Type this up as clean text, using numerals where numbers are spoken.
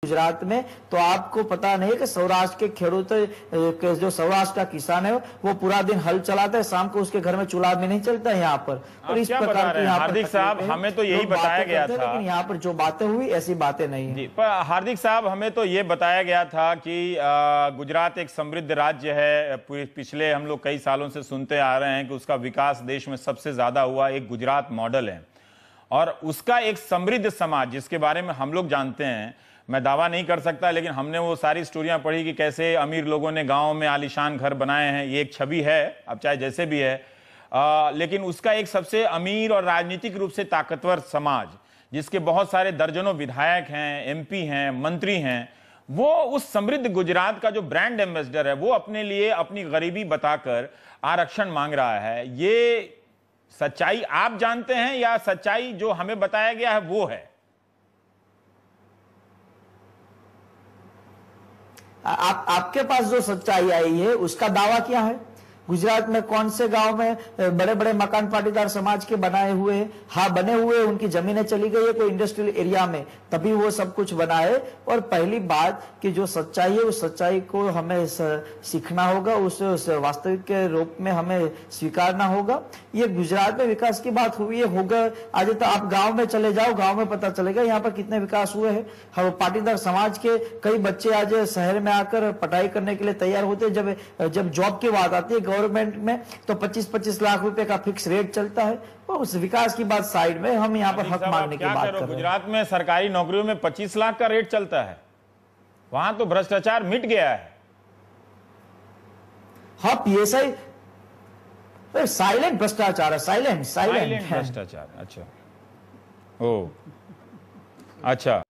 गुजरात में, तो आपको पता नहीं कि सौराष्ट्र के खेडूत जो सौराष्ट्र का किसान है वो पूरा दिन हल चलाता है, शाम को उसके घर में चूल्हा भी नहीं चलता है यहाँ पर। और इस प्रकार की हार्दिक साहब, हमें तो यही बताया गया था, लेकिन यहाँ पर जो बातें हुई ऐसी बातें नहीं है। पर हार्दिक साहब, हमें तो ये बताया गया था कि गुजरात एक समृद्ध राज्य है। पिछले हम लोग कई सालों से सुनते आ रहे हैं कि उसका विकास देश में सबसे ज्यादा हुआ, एक गुजरात मॉडल है और उसका एक समृद्ध समाज जिसके बारे में हम लोग जानते हैं। मैं दावा नहीं कर सकता, लेकिन हमने वो सारी स्टोरियां पढ़ी कि कैसे अमीर लोगों ने गांव में आलीशान घर बनाए हैं। ये एक छवि है, अब चाहे जैसे भी है, लेकिन उसका एक सबसे अमीर और राजनीतिक रूप से ताकतवर समाज, जिसके बहुत सारे दर्जनों विधायक हैं, एमपी हैं, मंत्री हैं, वो उस समृद्ध गुजरात का जो ब्रांड एम्बेसडर है, वो अपने लिए अपनी गरीबी बताकर आरक्षण मांग रहा है। ये सच्चाई आप जानते हैं या सच्चाई जो हमें बताया गया है वो है? आपके पास जो सच्चाई आई है उसका दावा क्या है? गुजरात में कौन से गांव में बड़े बड़े मकान पाटीदार समाज के बनाए हुए हैं? हाँ, बने हुए, उनकी जमीनें चली गई है कोई इंडस्ट्रियल एरिया में, तभी वो सब कुछ बना है। और पहली बात कि जो सच्चाई है उस सच्चाई को हमें सीखना होगा, उस वास्तविक के रूप में हमें स्वीकारना होगा। ये गुजरात में विकास की बात हुई है, होगा। आज तो आप गाँव में चले जाओ, गाँव में पता चलेगा यहाँ पर कितने विकास हुए हैं। हम पाटीदार समाज के कई बच्चे आज शहर में आकर पढ़ाई करने के लिए तैयार होते हैं। जब जॉब की बात आती है गवर्नमेंट में, तो 25-25 लाख रुपए का फिक्स रेट चलता है। और उस विकास की बात साइड में, हम यहाँ पर हक मांगने की बात कर रहे हैं। गुजरात में सरकारी नौकरियों में 25 लाख का रेट चलता है, वहां तो भ्रष्टाचार मिट गया है। हाँ, पीएसआई साइलेंट भ्रष्टाचार है, साइलेंट भ्रष्टाचार। अच्छा, ओ अच्छा।